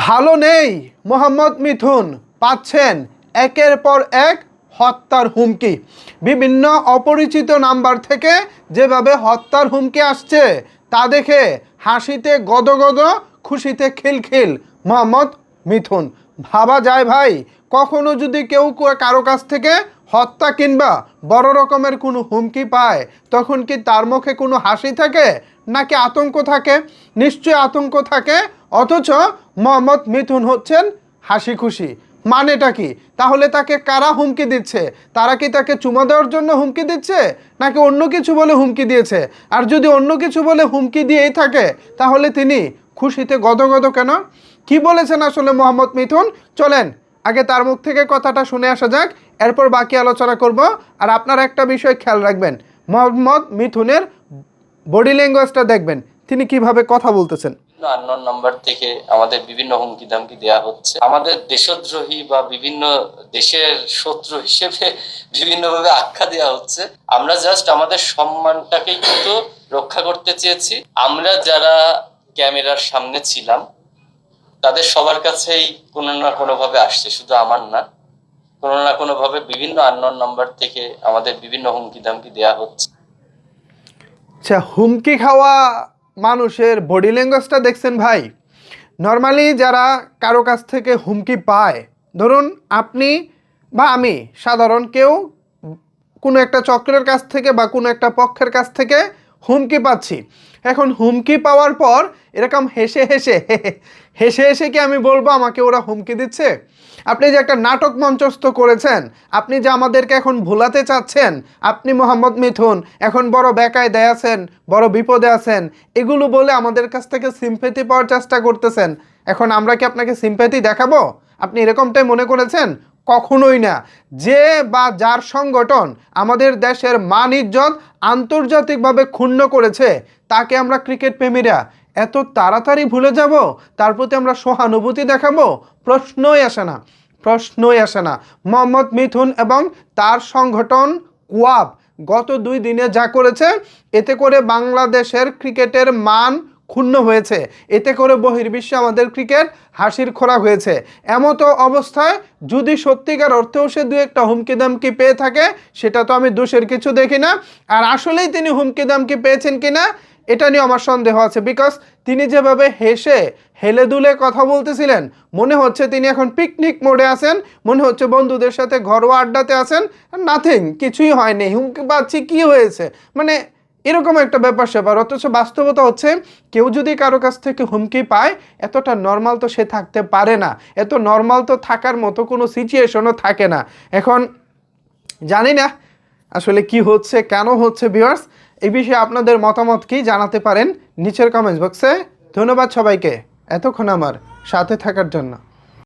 ভালো নেই মোহাম্মদ মিথুন পাচ্ছেন একের পর এক হত্যার হুমকি। বিভিন্ন অপরিচিত নাম্বার থেকে যেভাবে হত্যার হুমকি আসছে তা দেখে হাসিতে গদগদ, খুশিতে খিলখিল মোহাম্মদ মিথুন। ভাবা যায় ভাই, কখনো যদি কেউ কারো কাছ থেকে হত্যা কিংবা বড় রকমের কোনো হুমকি পায় তখন কি তার মুখে কোনো হাসি থাকে নাকি আতঙ্ক থাকে? নিশ্চয়ই আতঙ্ক থাকে। অথচ মোহাম্মদ মিথুন হচ্ছেন হাসি খুশি। মানেটা কি? তাহলে তাকে কারা হুমকি দিচ্ছে? তারা কি তাকে চুমা দেওয়ার জন্য হুমকি দিচ্ছে নাকি অন্য কিছু বলে হুমকি দিয়েছে? আর যদি অন্য কিছু বলে হুমকি দিয়েই থাকে তাহলে তিনি খুশিতে গদগদ কেন? কি বলেছেন আসলে মোহাম্মদ মিথুন? চলেন আগে তার মুখ থেকে কথাটা শুনে আসা যাক, এরপর বাকি আলোচনা করব। আর আপনারা একটা বিষয় খেয়াল রাখবেন, মোহাম্মদ মিথুনের বডি ল্যাঙ্গুয়েজটা দেখবেন, তিনি কিভাবে কথা বলতেছেন। আননোন নাম্বার থেকে আমাদের বিভিন্ন হুমকি ধামকি দেওয়া হচ্ছে, আমাদের দেশদ্রোহী বা বিভিন্ন দেশের শত্রু হিসেবে বিভিন্নভাবে আখ্যা দেওয়া হচ্ছে। আমরা জাস্ট আমাদের সম্মানটাকেই কিন্তু রক্ষা করতে চেয়েছি। আমরা যারা ক্যামেরার সামনে ছিলাম তাদের সবার কাছেই কোনো না কোনো ভাবে আসছে, শুধু আমার না, কোনো না কোনো ভাবে বিভিন্ন আননোন নাম্বার থেকে আমাদের বিভিন্ন হুমকি ধামকি দেওয়া হচ্ছে। আচ্ছা, হুমকি খাওয়া মানুষের বডি ল্যাঙ্গুয়েজটা দেখছেন ভাই? নর্মালি যারা কারো কাছ থেকে হুমকি পায়, ধরুন আপনি বা আমি, সাধারণ কেউ কোনো একটা চক্রের কাছ থেকে বা কোনো একটা পক্ষের কাছ থেকে হুমকি পাচ্ছি। এখন হুমকি পাওয়ার পর এরকম হেসে হেসে হেসে হেসে কি আমি বলবো আমাকে ওরা হুমকি দিচ্ছে? আপনি যে একটা নাটক মঞ্চস্থ করেছেন, আপনি যে আমাদেরকে এখন ভোলাতে চাচ্ছেন আপনি মোহাম্মদ মিথুন এখন বড় বেকায়দায় আছেন, বড় বিপদে আছেন, এগুলো বলে আমাদের কাছ থেকে সিম্প্যাথি পাওয়ার চেষ্টা করতেছেন। এখন আমরা কি আপনাকে সিম্প্যাথি দেখাবো? আপনি এরকমটাই মনে করেছেন? কখনোই না। যে বা যার সংগঠন আমাদের দেশের মান ইজ্জত আন্তর্জাতিকভাবে ক্ষুণ্ণ করেছে তাকে আমরা ক্রিকেট প্রেমীরা এত তাড়াতাড়ি ভুলে যাব? তার প্রতি আমরা সহানুভূতি দেখাবো? প্রশ্নই আসে না, প্রশ্নই আসে না। মোহাম্মদ মিথুন এবং তার সংগঠন কোয়াব গত 2 দিনে যা করেছে, এতে করে বাংলাদেশের ক্রিকেটের মান ক্ষুণ্ণ হয়েছে, এতে করে বহির্বিশ্বে আমাদের ক্রিকেট হাসির খোরাক হয়েছে। এমতো অবস্থায় যদি সত্যিকার অর্থেও সে দু একটা হুমকি দামকি পেয়ে থাকে সেটা তো আমি দোষের কিছু দেখি না। আর আসলেই তিনি হুমকি দামকি পেয়েছেন কিনা এটা নিয়ে আমার সন্দেহ আছে, বিকজ তিনি যেভাবে হেসে হেলে দুলে কথা বলতেছিলেন মনে হচ্ছে তিনি এখন পিকনিক মোডে আছেন, মনে হচ্ছে বন্ধুদের সাথে ঘরোয়া আড্ডাতে আছেন। নাথিং, কিছুই হয়নি, হুমকি পাচ্ছি কি হয়েছে, মানে এরকম একটা ব্যাপার স্যাপার। অথচ বাস্তবতা হচ্ছে কেউ যদি কারো কাছ থেকে হুমকি পায় এতটা নর্মাল তো সে থাকতে পারে না, এত নর্মাল তো থাকার মতো কোনো সিচুয়েশনও থাকে না। এখন জানি না আসলে কি হচ্ছে, কেন হচ্ছে। ভিউয়ার্স, এই বিষয়ে আপনাদের মতামত কি জানাতে পারেন নিচের কমেন্টস বক্সে। ধন্যবাদ সবাইকে এতক্ষণ আমার সাথে থাকার জন্য।